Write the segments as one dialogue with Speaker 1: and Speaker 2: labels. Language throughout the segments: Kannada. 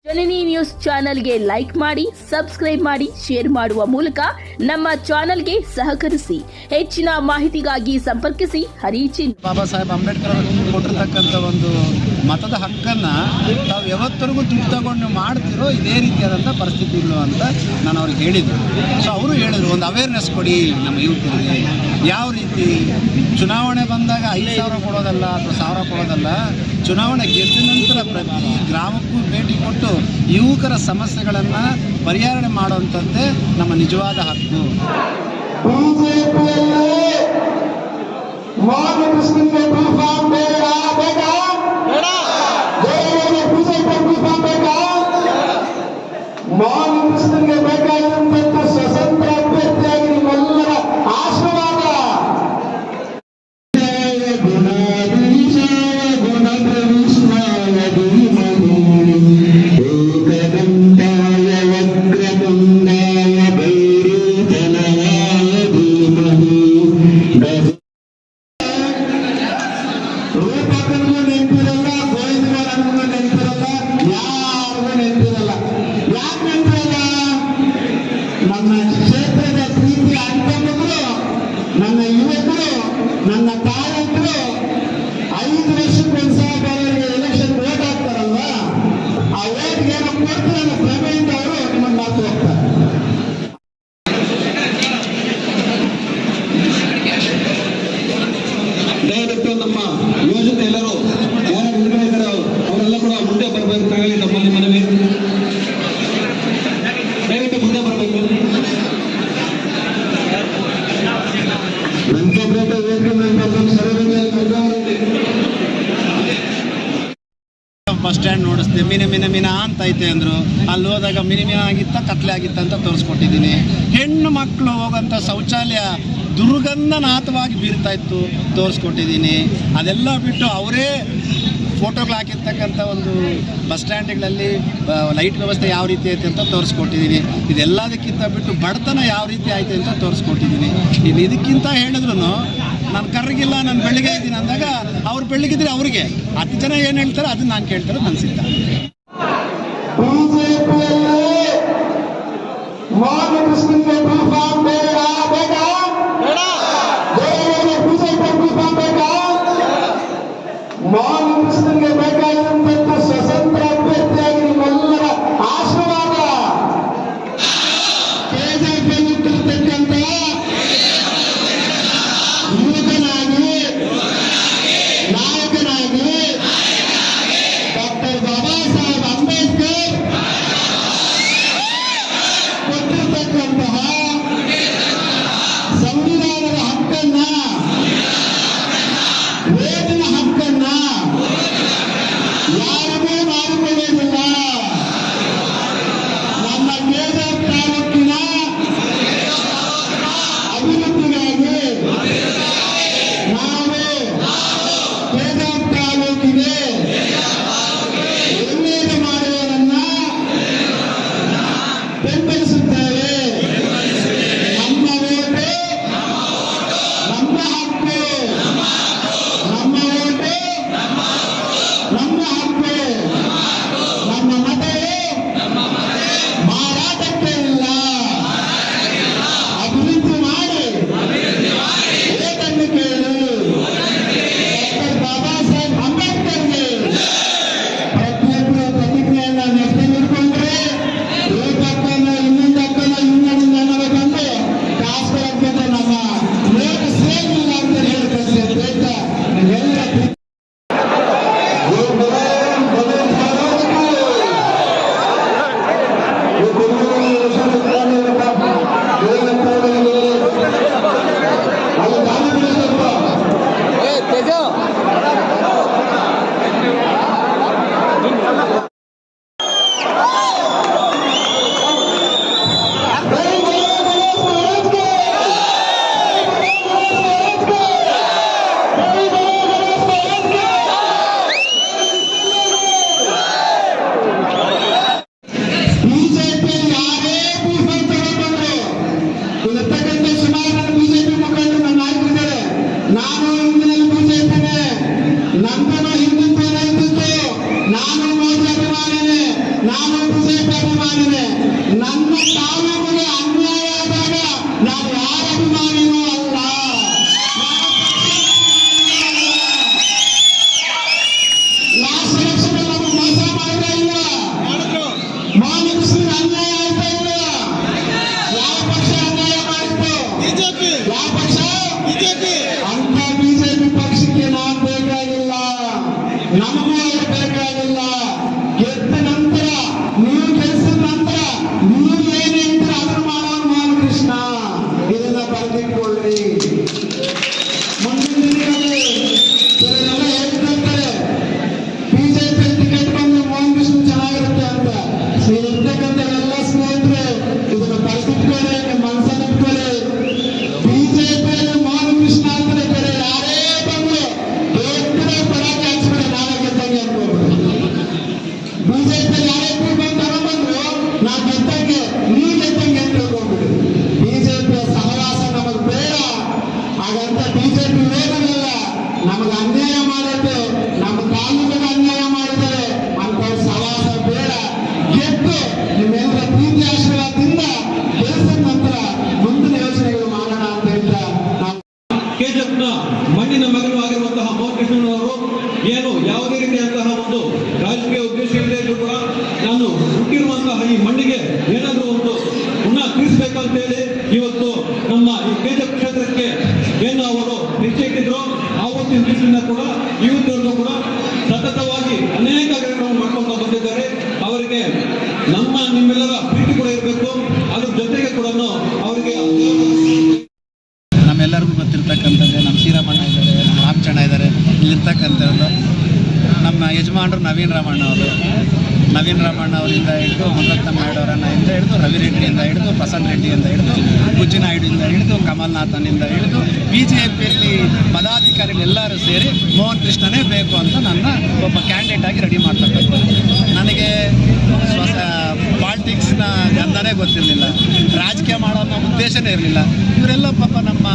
Speaker 1: ಜನನಿ ನ್ಯೂಸ್ ಚಾನೆಲ್ಗೆ ಲೈಕ್ ಮಾಡಿ, ಸಬ್ಸ್ಕ್ರೈಬ್ ಮಾಡಿ, ಶೇರ್ ಮಾಡುವ ಮೂಲಕ ನಮ್ಮ ಚಾನೆಲ್ಗೆ ಸಹಕರಿಸಿ. ಹೆಚ್ಚಿನ ಮಾಹಿತಿಗಾಗಿ ಸಂಪರ್ಕಿಸಿ ಹರಿಚಿನ್.
Speaker 2: ಬಾಬಾ ಸಾಹೇಬ್ ಅಂಬೇಡ್ಕರ್ ಕೊಟ್ಟಿರ್ತಕ್ಕಂಥ ಒಂದು ಮತದ ಹಕ್ಕನ್ನ ತಾವು ಯಾವತ್ತರೆಗೂ ದುಡ್ಡು ತಗೊಂಡು ಮಾಡ್ತಿರೋ ಇದೇ ರೀತಿಯಾದಂಥ ಪರಿಸ್ಥಿತಿಗಳು ಅಂತ ನಾನು ಅವ್ರಿಗೆ ಹೇಳಿದ್ದೆ. ಸೊ ಅವರು ಹೇಳಿದ್ರು, ಒಂದು ಅವೇರ್ನೆಸ್ ಕೊಡಿ ನಮ್ಮ ಯುವಕರಿಗೆ. ಯಾವ ರೀತಿ ಚುನಾವಣೆ ಬಂದಾಗ 5,000 ಕೊಡೋದಲ್ಲ ಅಥವಾ 1,000 ಕೊಡೋದಲ್ಲ, ಚುನಾವಣೆ ಗೆದ್ದ ನಂತರ ಪ್ರತಿ ಗ್ರಾಮಕ್ಕೂ ಭೇಟಿ ಕೊಟ್ಟು ಯುವಕರ ಸಮಸ್ಯೆಗಳನ್ನು ಪರಿಹರಣೆ ಮಾಡುವಂಥದ್ದೇ ನಮ್ಮ ನಿಜವಾದ ಹಕ್ಕು.
Speaker 3: ಬೇಕಾಗಿರುವಂಥ ಸ್ವತಂತ್ರ ಅಭ್ಯರ್ಥಿಯಾಗಿ ನಿಮ್ಮೆಲ್ಲರ ಆಶೀರ್ವಾದ. ರೂಪಕರಿಗೂ ನೆನಪಿರಲ್ಲ, ಗೋವಿಂದರಾಜನಿಗೂ ನೆನಪಿರಲ್ಲ, ಯಾರಿಗೂ ನೆನಪಿರಲ್ಲ. ಯಾಕೆ ನೆನಪಿರಲ್ಲ? ನನ್ನ ಕ್ಷೇತ್ರದ ಪ್ರೀತಿ ಅನುಕಂಪಗಳು, ನನ್ನ ಯುವಕರು, ನನ್ನ ತಾಯಂತರು 5 ವರ್ಷಕ್ಕೊಂದ್ಸಲ ಎಲೆಕ್ಷನ್ ವೋಟ್ ಹಾಕ್ತಾರಲ್ವ, ಆ ವೋಟ್ಗೆ ಏನೋ ಕೊಡ್ತಾರೆ ಅನ್ನೋ ಭ್ರಮೆಯಿಂದ ಅವರು ನಿಮ್ಮನ್ನು ಮಾತು ಹೋಗ್ತಾರೆ. ದಯವಿಟ್ಟು ನಮ್ಮ ಯೋಜನೆ ಎಲ್ಲರೂ ಯಾರು ಬಿಡುಗಡೆ ಇದ್ದಾರೆ ಅವರೆಲ್ಲ ಕೂಡ ಮುಂದೆ ಬರಬೇಕಾಗಲಿ ನಮ್ಮಲ್ಲಿ ಮನವಿ. ದಯವಿಟ್ಟು ಮುಂದೆ ಬರಬೇಕು.
Speaker 2: ಬಸ್ ಸ್ಟ್ಯಾಂಡ್ ನೋಡಿಸ್ದೆ, ಮಿನ ಅಂತ ಐತೆ ಅಂದರು. ಅಲ್ಲಿ ಹೋದಾಗ ಮಿನ ಆಗಿತ್ತ ಕತ್ಲೆ ಆಗಿತ್ತ ಅಂತ ತೋರಿಸ್ಕೊಟ್ಟಿದ್ದೀನಿ. ಹೆಣ್ಣು ಮಕ್ಕಳು ಹೋಗೋಂಥ ಶೌಚಾಲಯ ದುರ್ಗಂಧನಾಥವಾಗಿ ಬೀರ್ತಾ ಇತ್ತು, ತೋರಿಸ್ಕೊಟ್ಟಿದ್ದೀನಿ. ಅದೆಲ್ಲ ಬಿಟ್ಟು ಅವರೇ ಫೋಟೋಗಳು ಹಾಕಿರ್ತಕ್ಕಂಥ ಒಂದು ಬಸ್ ಸ್ಟ್ಯಾಂಡ್ಗಳಲ್ಲಿ ಲೈಟ್ ವ್ಯವಸ್ಥೆ ಯಾವ ರೀತಿ ಐತೆ ಅಂತ ತೋರಿಸ್ಕೊಟ್ಟಿದ್ದೀನಿ. ಇದೆಲ್ಲದಕ್ಕಿಂತ ಬಿಟ್ಟು ಬಡತನ ಯಾವ ರೀತಿ ಐತೆ ಅಂತ ತೋರಿಸ್ಕೊಟ್ಟಿದ್ದೀನಿ. ಇನ್ನು ಇದಕ್ಕಿಂತ ಹೇಳಿದ್ರು ನಾನು ಕರ್ರಗಿಲ್ಲ, ನಾನು ಬೆಳಿಗ್ಗೆ ಇದ್ದೀನಿ ಅಂದಾಗ ಅವ್ರು ಬೆಳಗಿದ್ರೆ ಅವ್ರಿಗೆ 10 ಜನ ಏನು ಹೇಳ್ತಾರೆ ಅದನ್ನ ನಾನು ಕೇಳ್ತಾರೆ ನನ್ನ ಸಿದ್ಧ.
Speaker 3: ಕೃಷ್ಣನ್ಗೆ ಬೇಕಾಗಿರುವಂಥ ಸ್ವತಂತ್ರ ಅಭ್ಯರ್ಥಿಯಾಗಿ ನಿಮ್ಮೆಲ್ಲರ ಆಶೀರ್ವಾದ. ಕೆಜೆಪಿಯಲ್ಲಿಟ್ಟಿರ್ತಕ್ಕಂಥ ಯುವಕನಾಗಿ, ನಾಯಕನಾಗಿ ಡಾಕ್ಟರ್ ಬಾಬಾ ಸಾಹೇಬ್
Speaker 4: ನಾನು ಬಿಜೆಪಿ ಅಭಿಮಾನಿನೇ. ನನ್ನ ತಾಲೂಕಿಗೆ ಅನ್ಯಾಯ ಆದಾಗ ನಾನು ಯಾರ ಅಭಿಮಾನಿನೂ ಅಲ್ಲ. ಲಾಸ್ಟ್ ಎಲೆಕ್ಷನ್ ನಮಗೆ ಮೋಸ ಮಾಡಿದ್ರೆ ಇಲ್ಲ, ಮಾನಕೃಷ್ಣ ಅನ್ಯಾಯ ಆಯ್ತಾ ಇಲ್ಲ. ಯಾವ ಪಕ್ಷ ಅನ್ಯಾಯ ಮಾಡಿತ್ತು? ಬಿಜೆಪಿ. ಯಾವ ಪಕ್ಷ? ಬಿಜೆಪಿ. ಅಂತ ಬಿಜೆಪಿ ಪಕ್ಷಕ್ಕೆ ನಾವು ಬೇಕಾಗಿಲ್ಲ, ನಮಗೂ ಅವರು ಬೇಕಾಗಿಲ್ಲ. ಗೆದ್ದ ನಂತರ ನೀವು ಗೆಲ್ಸಿದ ನಂತರ ನೀವು ಏನ್ ಹೇಳ್ತೀರ ಅದನ್ನು ಮಾಡೋನು ಮಾನಕೃಷ್ಣ. ಇದನ್ನ ಬರೆದಿಟ್ಕೊಳ್ಳಿ. ಮುಂದಿನ ದಿನಗಳಲ್ಲಿ ಕೆಲವೆಲ್ಲ ಹೇಳ್ತಿರ್ತಾರೆ ಬಿಜೆಪಿ ಟಿಕೆಟ್ ಬಂದು ಮೋಹನ್ ಕೃಷ್ಣ ಚೆನ್ನಾಗಿರುತ್ತೆ ಅಂತ. ಇರ್ತಕ್ಕಂಥ ಎಲ್ಲ ಸ್ನೇಹಿತರೆ ಇದನ್ನ ಬರೆದಿಟ್ಕೊಳ್ಳಿ, ಮನಸ್ಸಲ್ಲಿ ಇಟ್ಕೊಳ್ಳಿ. ಬಿಜೆಪಿಯಲ್ಲಿ ಮೋಹನ್ ಕೃಷ್ಣ ಅಂದ್ರೆ ಬೇರೆ ಯಾರೇ ಬಂದ್ರು ಬೇರೆ ಪರಾಜಯ ಹಚ್ಬಿಡ ನಾವೇ ಗೆದ್ದಂಗೆ ಅನ್ಕೋಬಹುದು. ಬಿಜೆಪಿ ಯಾರೇ ಬಂದ್ರು ನಾವು ಗೆದ್ದಂಗೆ ನೀವು ಗೆದ್ದಂಗೆ ಅಂತ ಹೇಳ್ಕೊಂಡ್ಬಿಡಿ. ಬಿಜೆಪಿಯ ಸಹವಾಸ ನಮಗ್ ಬೇಡ. ಹಾಗಂತ ಬಿಜೆಪಿ ವಿರೋಧಗಳಲ್ಲ, ನಮಗೆ ಅನ್ಯಾಯ ಮಾಡುತ್ತೆ, ನಮ್ಮ ತಾಲೂಕಿಗೆ ಅನ್ಯಾಯ ಮಾಡಿದ್ದಾರೆ ಅಂತ ಸಹವಾಸ ಬೇಡ. ಗೆದ್ದು ನಿಮ್ಮೆಲ್ಲರ ಪ್ರೀತಿ ಆಶೀರ್ವಾದದಿಂದ ಗೆಲ್ಸಿದ ನಂತರ ಮುಂದಿನ ಯೋಜನೆಗಳು ಮಾಡೋಣ ಅಂತ ಹೇಳ್ತಾ ನಾವು
Speaker 3: ಕೆಜಿಎಫ್ನ ಮಣ್ಣಿನ ಮಗನು ಆಗಿರುವಂತಹ ಮೋಹನ್ ಕೃಷ್ಣನವರು ಏನು ಯಾವುದೇ ರೀತಿಯಂತಹ ಒಂದು ರಾಜಕೀಯ ಉದ್ದೇಶ ಇಲ್ಲದೆ ಇದ್ರೂ ಕೂಡ ನಾನು ಹುಟ್ಟಿರುವಂತಹ ಈ ಮಣ್ಣಿಗೆ ಏನಾದರೂ ಒಂದು ಪುನಃ ತೀರಿಸಬೇಕಂತ ಹೇಳಿ ಇವತ್ತು ನಮ್ಮ ಈ ಕೆಜಿಎಫ್ ಕ್ಷೇತ್ರಕ್ಕೆ ಏನು ಅವರು ಹೆಜ್ಜೆ ಇಟ್ಟಿದ್ರು ಆವತ್ತಿನ ದಿವಸದಿಂದ ಕೂಡ ಇವತ್ತವರೆಗೂ ಕೂಡ ಸತತವಾಗಿ ಅನೇಕ ಕಾರ್ಯಕ್ರಮ ಮಾಡ್ಕೊಂಡು ಬಂದಿದ್ದಾರೆ. ಅವರಿಗೆ ನಿಮ್ಮೆಲ್ಲರ ಪ್ರೀತಿ ಕೂಡ ಇರಬೇಕು. ಅದ್ರ ಜೊತೆಗೆ ಕೂಡ ಅವರಿಗೆ
Speaker 2: ನಮ್ಮೆಲ್ಲರಿಗೂ ಗೊತ್ತಿರ್ತಕ್ಕಂಥದ್ದೇ ನಮ್ಮ ಶ್ರೀರಾಮಣ್ಣ ಇದ್ದಾರೆ, ನಮ್ಮ ರಾಮಚಂದ್ರ ಇದ್ದಾರೆ. ಇಲ್ಲಿರ್ತಕ್ಕಂಥದ್ದು ನಮ್ಮ ಯಜಮಾನರು ನವೀನ್ ರಾಮಣ್ಣ ಅವರು. ನವೀನ್ ರಾಮಣ್ಣ ಅವರಿಂದ ಹಿಡಿದು ಮುನರತ್ನಂ ನಾಯ್ಡು ಅವರನ್ನ ಹಿಡಿದು ರವಿ ರೆಡ್ಡಿಯಿಂದ ಹಿಡಿದು ಪ್ರಸನ್ನ ರೆಡ್ಡಿಯಿಂದ ಹಿಡಿದು ಬುಜ್ಜಿನಾಯ್ಡುಯಿಂದ ಹಿಡಿದು ಕಮಲ್ನಾಥನಿಂದ ಹಿಡಿದು ಬಿಜೆಪಿಯಲ್ಲಿ ಪದಾಧಿಕಾರಿಗಳೆಲ್ಲರೂ ಸೇರಿ ಮೋಹನ್ ಕೃಷ್ಣನೇ ಬೇಕು ಅಂತ ನನ್ನ ಒಬ್ಬ ಕ್ಯಾಂಡಿಡೇಟ್ ಆಗಿ ರೆಡಿ ಮಾಡ್ತಕ್ಕಂಥದ್ದು. ನನಗೆ ಪಾಲಿಟಿಕ್ಸ್ನ ಗಂಧನೇ ಗೊತ್ತಿರಲಿಲ್ಲ, ರಾಜಕೀಯ ಮಾಡೋ ಅನ್ನೋ ಉದ್ದೇಶನೇ ಇರಲಿಲ್ಲ. ಇವರೆಲ್ಲ ಪಾಪ ನಮ್ಮ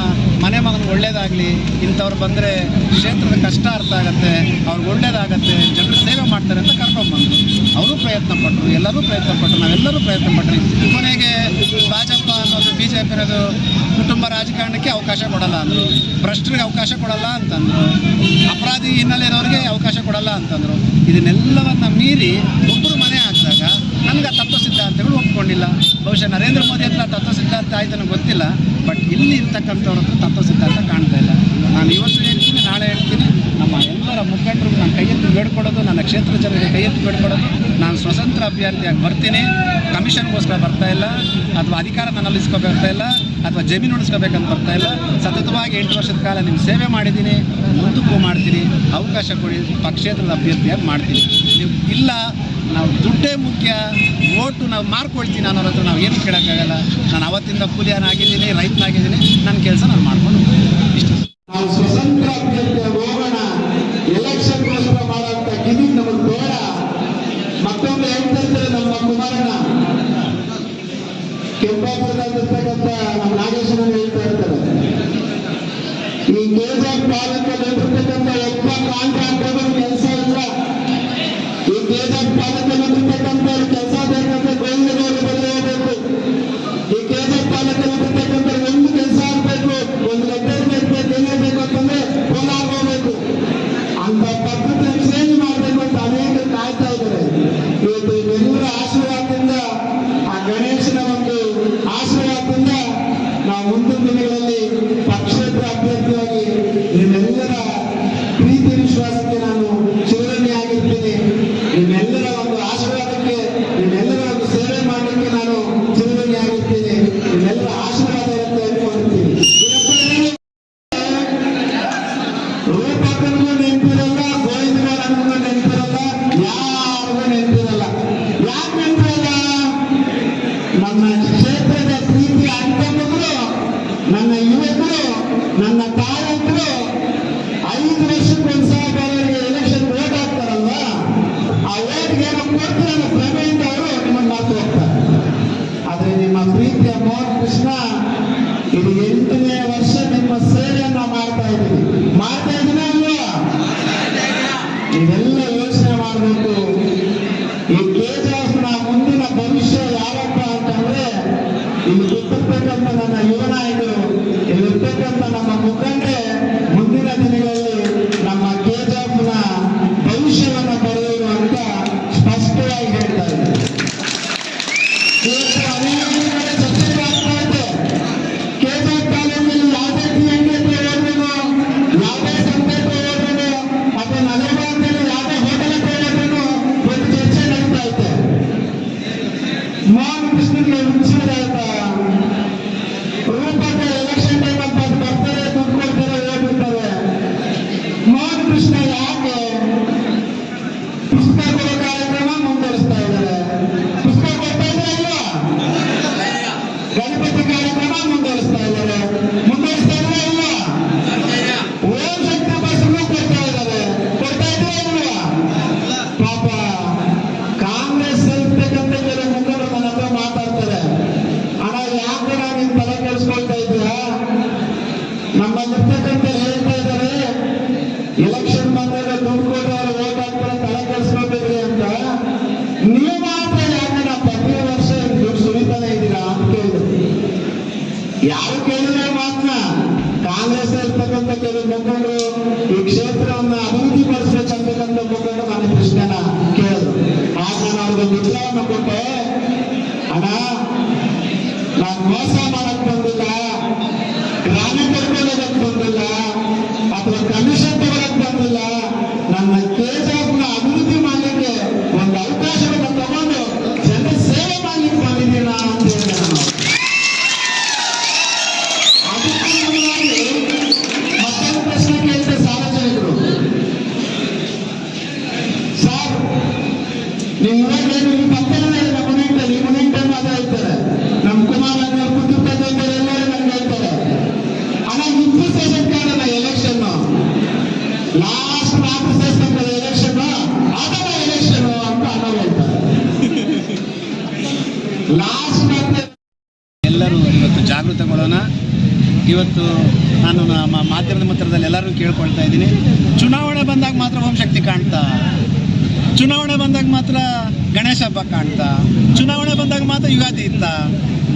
Speaker 2: ಮನೆ ಮಗನಿಗೆ ಒಳ್ಳೇದಾಗಲಿ, ಇಂಥವ್ರು ಬಂದರೆ ಕ್ಷೇತ್ರದ ಕಷ್ಟ ಅರ್ಥ ಆಗುತ್ತೆ, ಅವ್ರಿಗೆ ಒಳ್ಳೇದಾಗತ್ತೆ, ಜನರು ಸೇವೆ ಮಾಡ್ತಾರೆ ಅಂತ ಕರ್ಕೊಂಡ್ಬಂದರು. ಅವರು ಪ್ರಯತ್ನ ಪಟ್ಟರು, ಎಲ್ಲರೂ ಪ್ರಯತ್ನ ಪಟ್ಟರು, ನಾವೆಲ್ಲರೂ ಪ್ರಯತ್ನ ಪಟ್ಟರು. ಕೊನೆಗೆ ಭಾಜಪ ಅನ್ನೋದು ಬಿಜೆಪಿ ಅನ್ನೋದು ಕುಟುಂಬ ರಾಜಕಾರಣಕ್ಕೆ ಅವಕಾಶ ಕೊಡಲ್ಲ ಅಂದರು, ಭ್ರಷ್ಟರಿಗೆ ಅವಕಾಶ ಕೊಡಲ್ಲ ಅಂತಂದರು, ಅಪರಾಧಿ ಹಿನ್ನೆಲೆ ಇರೋರಿಗೆ ಅವಕಾಶ ಕೊಡಲ್ಲ ಅಂತಂದರು. ಇದನ್ನೆಲ್ಲವನ್ನ ಮೀರಿ ಒಬ್ಬರು ಮನೆ ಹಾಕಿದಾಗ ನನಗೆ ತತ್ವ ಸಿದ್ಧಾಂತಗಳು ಒಪ್ಕೊಂಡಿಲ್ಲ. ಬಹುಶಃ ನರೇಂದ್ರ ಮೋದಿ ಹತ್ರ ತತ್ವ ಸಿದ್ಧಾಂತ ಆಯ್ತು ನನಗೆ ಗೊತ್ತಿಲ್ಲ, ಬಟ್ ಇಲ್ಲಿ ಇರ್ತಕ್ಕಂಥವ್ರ ಹತ್ರ ತತ್ವ ಸಿದ್ಧಾಂತ ಕಾಣ್ತಾ ಇಲ್ಲ. ನಾನು ಇವತ್ತು ಹೇಳ್ತೀನಿ, ನಾಳೆ ಹೇಳ್ತೀನಿ, ನಮ್ಮ ಎಲ್ಲರ ಮುಖಂಡರು ನಾನು ಕೈಯೆತ್ತಿ ಬೇಡ್ಕೊಡೋದು, ನನ್ನ ಕ್ಷೇತ್ರ ಜನರಿಗೆ ಕೈಯೆತ್ತಿ ಬೇಡ್ಕೊಡೋದು, ನಾನು ಸ್ವತಂತ್ರ ಅಭ್ಯರ್ಥಿಯಾಗಿ ಬರ್ತೀನಿ, ಕಮಿಷನ್ಗೋಸ್ಕರ ಬರ್ತಾ ಇಲ್ಲ, ಅಥವಾ ಅಧಿಕಾರ ನನ್ನಲ್ಲಿ ಬರ್ತಾ ಇಲ್ಲ, ಅಥವಾ ಜಮೀನು ಉಳಿಸ್ಕೋಬೇಕಂತ ಬರ್ತಾ ಇಲ್ಲ. ಸತತವಾಗಿ 8 ವರ್ಷದ ಕಾಲ ನಿಮ್ಮ ಸೇವೆ ಮಾಡಿದ್ದೀನಿ, ಮುಂದಕ್ಕೂ ಮಾಡ್ತೀನಿ. ಅವಕಾಶ ಕೊಡಿ, ಪಕ್ಷೇತರದ ಅಭ್ಯರ್ಥಿಯಾಗಿ ಮಾಡ್ತೀನಿ. ನೀವು ಇಲ್ಲ ನಾವು ದುಡ್ಡೇ ಮುಖ್ಯ, ಓಟು ನಾವು ಮಾರ್ಕೊಳ್ತೀನಿ ಅನ್ನೋರ ಹತ್ರ ನಾವು ಏನು ಕೇಳೋಕ್ಕಾಗಲ್ಲ. ನಾನು ಅವತ್ತಿಂದ ಕೂಲಿಯನ್ನಾಗಿದ್ದೀನಿ, ರೈತನಾಗಿದ್ದೀನಿ, ನನ್ನ ಕೆಲಸ ನಾನು ಮಾಡ್ಕೊಂಡು ಇಷ್ಟ.
Speaker 4: ನಾವು ಸ್ವತಂತ್ರ ಅಭ್ಯರ್ಥಿಯಾಗಿ ಹೋಗೋಣ, ಎಲೆಕ್ಷನ್ಗೋಸ್ಕರ ಮಾಡೋಂಥ ಗಿಮಿಕ್ ನಮಗೆ ಬೇಡ. ಮತ್ತೊಂದು ಹೇಳ್ತಿರ್ತಾರೆ ನಮ್ಮ ಕುಮಾರಣ್ಣ, ಕೆಂಪಾಪುರದಲ್ಲಿರ್ತಕ್ಕಂಥ ನಮ್ಮ ನಾಗೇಶ್ವರನ್ ಹೇಳ್ತಾ ಇರ್ತಾರೆ, ಈ ಕೆಜಿಎಫ್ ತಾಲೂಕಲ್ಲಿರ್ತಕ್ಕಂಥ ಒಬ್ಬ ಕಾಂಟ್ರಾಕ್ಟರ್ ಕೆಲಸ ಇಲ್ಲ. ಈ ಕೆಜಿಎಫ್ ತಾಲೂಕಲ್ಲಿರ್ತಕ್ಕಂಥ ಕೆಲಸ ಬೇಕಂದ್ರೆ ಗೋವಿಂದಗೌಡ ಬದಲು ಹೋಗಬೇಕು. ಈ ಕೆಜಿಎಫ್ ತಾಲೂಕಲ್ಲಿರ್ತಕ್ಕಂಥ ಒಂದು ಕೆಲಸ ಆಗಬೇಕು, ಒಂದು ಲೆಟರ್ ಬೇಕು, ಏನೇಬೇಕು ಅಂತಂದ್ರೆ ಕೋಲಾರ ಹೋಗ್ಬೇಕು. ಅಂತ ಪದ್ಧತಿ ಚೇಂಜ್ ಮಾಡಬೇಕು ಅಂತ ಅನೇಕರು ಕಾಯ್ತಾ ಇದ್ದಾರೆ. ಇವತ್ತು ಇವೆಲ್ಲರ ಆಶೀರ್ವಾದದಿಂದ, ಆ ಗಣೇಶನ ಒಂದು ಆಶೀರ್ವಾದದಿಂದ ನಾವು ಮುಂದಿನ ದಿನಗಳಲ್ಲಿ ಪಕ್ಷೇತರ ಅಭ್ಯರ್ಥಿಯಾಗಿ ನಿಮ್ಮೆಲ್ಲರ ಪ್ರೀತಿ ವಿಶ್ವಾಸಕ್ಕೆ ನಾನು ಚಿರಋಣಿಯಾಗಿರ್ತೀನಿ. ನಿಮ್ಮೆಲ್ಲರ ಒಂದು ಮೋಹನ್ ಕೃಷ್ಣಗೆ ಹುಚ್ಚಿದಾಯ್ತ ರೂಪಕ ಎಲೆಕ್ಷನ್ ಟೈಮ್ ಅಂತ ಬರ್ತಾರೆ, ದುಡ್ಡು ಕೊಡ್ತಾರೆ, ಹೇಳ್ಬಿಡ್ತಾರೆ. ಮೋಹನ್ ಕೃಷ್ಣ ಯಾಕೆ ಪುಸ್ತಕ ಕೊಡೋ ಕಾರ್ಯಕ್ರಮ ಮುಂದುವರಿಸ್ತಾ ಇದ್ದಾರೆ? ಪುಸ್ತಕ ಕೊಡ್ತಾ ಇದ್ದಾರೆ ಇಲ್ವಾ? ಗಣಪತಿ ಕಾರ್ಯಕ್ರಮ ಮುಂದುವರಿಸ್ತಾ ಇದ್ದಾರೆ, ಮುಂದುವರಿಸ್ತಾ ಇದ್ದಾರೆ ಇಲ್ವಾ? ಓಂ ಶಕ್ತಿ ಬಸ್ಗಳು ಕೊಡ್ತಾ ಇದ್ದಾರೆ, ಕೊಡ್ತಾ ಇದ್ರೆ ಇಲ್ವಾ? ಪಾಪ ಕಾಂಗ್ರೆಸ್ ಇರ್ತಕ್ಕಂಥ ಕೆಲವು ಮುಖಂಡರು ನನ್ನ ಹತ್ರ ಮಾತಾಡ್ತಾರೆ, ಅಣ್ಣ ಯಾಕೆ ನಿಮ್ ತಲೆ ಕೆಡಿಸ್ಕೊಳ್ತಾ ಇದ್ದೀರಾ? ನಮ್ಮಲ್ಲಿರ್ತಕ್ಕಂಥ ಹೇಳ್ತಾ ಇದ್ದಾರೆ ಎಲೆಕ್ಷನ್ ಬಂದಾಗ ದುಡ್ಡು ಕೊಟ್ಟು ಅವ್ರು ಓಟ್ ಹಾಕ್ತಾರೆ, ತಲೆ ಕೆಡಿಸ್ಕೊಳ್ತಿದ್ರಿ ಅಂತ. ನೀವು ಮಾತ್ರ ಯಾಕೆ ನಾ ಪ್ರತಿ ವರ್ಷ ದುಡ್ಡು ಸುರಿತಾನೆ ಇದ್ದೀರಾ ಅಂತ ಕೇಳಿದ್ರು. ಯಾರು ಕೇಳಿದ್ರೆ ಮಾತ್ರ ಕಾಂಗ್ರೆಸ್ ಇರ್ತಕ್ಕಂಥ ಕೆಲವು ಮುಖಂಡರು ಈ ಕ್ಷೇತ್ರವನ್ನ ಅಭಿವೃದ್ಧಿ ಪಡಿಸಬೇಕಂತಕ್ಕಂಥ ಮುಖಂಡರು ನನ್ನ ಪ್ರಶ್ನೆನ ಕೇಳಿದ್ರು. ಆಗ ನಾನು ಅವ್ರಿಗೆ ಉತ್ತರವನ್ನು ಕೊಟ್ಟೆ, ಅಣ್ಣ ನಾನು ಮೋಸ ಮಾಡಕ್ ಬಂದಿಲ್ಲ, ಗ್ರಾಮ ಕರ್ಕೊಳ್ಳೋದಕ್ಕೆ ಬಂದಿಲ್ಲ, ಅಥವಾ ಕಮಿಷನ್ ತಗೊಳಕ್ ಬಂದಿಲ್ಲ. ನನ್ನ ಕೆಜಾಬ್ನ ಅಭಿವೃದ್ಧಿ ಮಾಡಲಿಕ್ಕೆ ಒಂದು ಅವಕಾಶವನ್ನು ತಗೊಂಡು ಜನ ಸೇವೆ ಮಾಡ್ಲಿಕ್ಕೆ ಬಂದಿದ್ದೀನ ಅಂತ ಹೇಳಿದೆ ನಾನು. ಮತ್ತೊಂದು ಪ್ರಶ್ನೆ ಕೇಳಿದೆ ಸಾರ್ವಜನಿಕರು, ಸರ್ ನೀವು ಇವಾಗ ನಿಮ್ಗೆ ಪಕ್ಕದಲ್ಲೇ ಈ ಮುನಿಂಟನ್ನು ಅದೇ ಹೇಳ್ತಾರೆ, ನಮ್ಮ ಕುಮಾರ್ ಕುಟುಂಬದವರು ಎಲ್ಲರೂ ನನಗೆ ಹೇಳ್ತಾರೆ, ಅಣ್ಣ ಇಬ್ಬರು ಸೆಷನ್ ಕಾರಣ ಎಲೆಕ್ಷನ್ ಲಾಸ್ಟ್ 4 ಸೆಷನ್ ಎಲೆಕ್ಷನ್ ಅದರ ಎಲೆಕ್ಷನ್ ಅಂತ ಅಣ್ಣ ಹೇಳ್ತಾರೆ. ಲಾಸ್ಟ್
Speaker 2: ಎಲ್ಲರೂ ಇವತ್ತು ಜಾಗೃತಗೊಳ್ಳೋಣ. ಇವತ್ತು ನಾನು ನಮ್ಮ ಮಾಧ್ಯಮದ ಮುಖದಲ್ಲಿ ಎಲ್ಲರೂ ಕೇಳ್ಕೊಳ್ತಾ ಇದ್ದೀನಿ, ಚುನಾವಣೆ ಬಂದಾಗ ಮಾತ್ರ ಓಂ ಶಕ್ತಿ ಕಾಣ್ತಾ, ಚುನಾವಣೆ ಬಂದಾಗ ಮಾತ್ರ ಗಣೇಶ ಹಬ್ಬ ಕಾಣ್ತಾ, ಚುನಾವಣೆ ಬಂದಾಗ ಮಾತ್ರ ಯುಗಾದಿ ಇತ್ತ.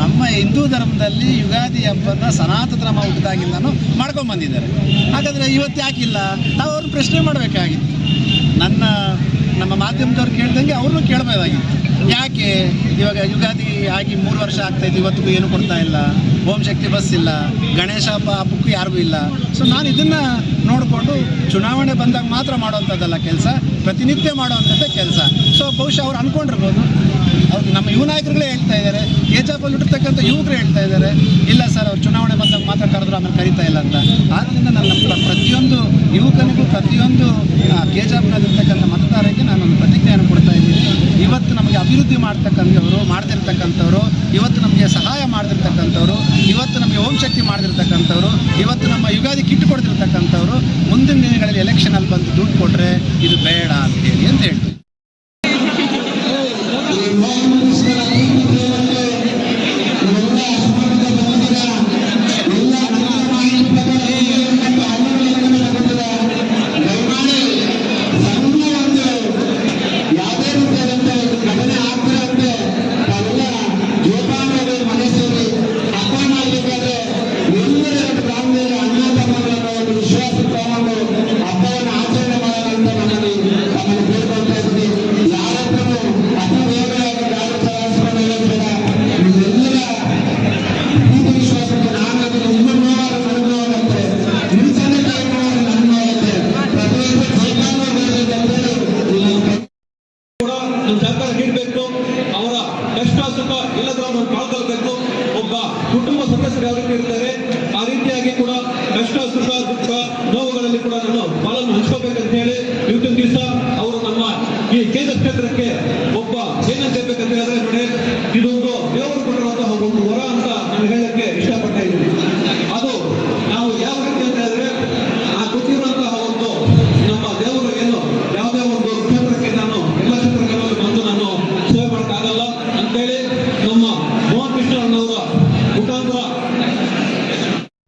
Speaker 2: ನಮ್ಮ ಹಿಂದೂ ಧರ್ಮದಲ್ಲಿ ಯುಗಾದಿ ಹಬ್ಬನ ಸನಾತನ ಧರ್ಮ ಹುಟ್ಟಿದಾಗಿಂದನೂ ಮಾಡ್ಕೊಂಡ್ಬಂದಿದ್ದಾರೆ. ಹಾಗಾದರೆ ಇವತ್ತು ಯಾಕಿಲ್ಲ? ನಾವು ಅವ್ರನ್ನ ಪ್ರಶ್ನೆ ಮಾಡಬೇಕಾಗಿತ್ತು. ನಮ್ಮ ಮಾಧ್ಯಮದವ್ರು ಕೇಳ್ದಂಗೆ ಅವ್ರನ್ನೂ ಕೇಳಬೇಕಾಗಿತ್ತು. ಯಾಕೆ ಇವಾಗ ಯುಗಾದಿ ಆಗಿ 3 ವರ್ಷ ಆಗ್ತಾಯಿತ್ತು, ಇವತ್ತಿಗೂ ಏನು ಕೊಡ್ತಾ ಇಲ್ಲ, ಓಂ ಶಕ್ತಿ ಬಸ್ ಇಲ್ಲ, ಗಣೇಶ ಹಬ್ಬಕ್ಕೂ ಯಾರಿಗೂ ಇಲ್ಲ. ಸೊ ನಾನು ಇದನ್ನು ನೋಡಿಕೊಂಡು ಚುನಾವಣೆ ಬಂದಾಗ ಮಾತ್ರ ಮಾಡುವಂಥದ್ದಲ್ಲ ಕೆಲಸ, ಪ್ರತಿನಿತ್ಯ ಮಾಡುವಂಥದ್ದೇ ಕೆಲಸ. ಸೊ ಬಹುಶಃ ಅವ್ರು ಅಂದ್ಕೊಂಡಿರ್ಬೋದು, ಅವ್ರು ನಮ್ಮ ಯುವ ನಾಯಕರುಗಳೇ ಹೇಳ್ತಾ ಇದ್ದಾರೆ, ಕೆಜಾಪಲ್ಲಿ ಹುಟ್ಟಿರ್ತಕ್ಕಂಥ ಯುವಕರು ಹೇಳ್ತಾ ಇದ್ದಾರೆ, ಇಲ್ಲ ಸರ್ ಅವ್ರು ಚುನಾವಣೆ ಬಂದಾಗ ಮಾತ್ರ ಕರೆದ್ರು ಆಮೇಲೆ ಕರೀತಾ ಇಲ್ಲ ಅಂತ. ಆದ್ದರಿಂದ ನಾನು ನಮ್ಮ ಪ್ರತಿಯೊಂದು ಯುವಕನಿಗೂ ಪ್ರತಿಯೊಂದು ಕೆಜಾಪ್ನಲ್ಲಿರ್ತಕ್ಕಂಥ ಮತದಾರರಿಗೆ ನಾನೊಂದು ಪ್ರತಿಜ್ಞೆಯನ್ನು ಕೊಡ್ತಾ ಇದ್ದೀನಿ. ಇವತ್ತು ನಮಗೆ ಅಭಿವೃದ್ಧಿ ಮಾಡ್ತಿರ್ತಕ್ಕಂಥವ್ರು, ಇವತ್ತು ನಮಗೆ ಸಹಾಯ ಮಾಡ್ತಿರ್ತಕ್ಕಂಥವ್ರು, ಇವತ್ತು ನಮಗೆ ಓಂ ಶಕ್ತಿ ಮಾಡ್ತಿರ್ತಕ್ಕಂಥವ್ರು, ಇವತ್ತು ನಮ್ಮ ಯುಗಾದಿ ಕಿಟ್ಟು ಕೊಡ್ತಿರ್ತಕ್ಕಂಥವ್ರು ಮುಂದಿನ ದಿನಗಳಲ್ಲಿ ಎಲೆಕ್ಷನಲ್ಲಿ ಬಂದು ದುಡ್ಡು ಕೊಟ್ಟರೆ ಇದು ಬೇಡ ಅಂತೇಳಿ ಅಂತ ಹೇಳ್ತೀವಿ.
Speaker 3: ಸರ್ಕಾರ ನೀಡಬೇಕು, ಅವರ ಕಷ್ಟ ಸುಖ ಎಲ್ಲದರ ಪಾಲ್ಗೊಳ್ಬೇಕು. ಒಬ್ಬ ಕುಟುಂಬ ಸದಸ್ಯರು ಯಾವ ರೀತಿ ಇರ್ತಾರೆ ಆ ರೀತಿಯಾಗಿ ಕೂಡ ಕಷ್ಟ ಸುಖ ದುಃಖ ನೋವುಗಳಲ್ಲಿ ಕೂಡ ನಾನು ಪಾಲನ್ನು ಹಂಚ್ಕೋಬೇಕಂತ ಹೇಳಿ ಇವತ್ತಿನ ದಿವಸ ಅವರು ನಮ್ಮ ಈ ಕೇಂದ್ರ ಕ್ಷೇತ್ರಕ್ಕೆ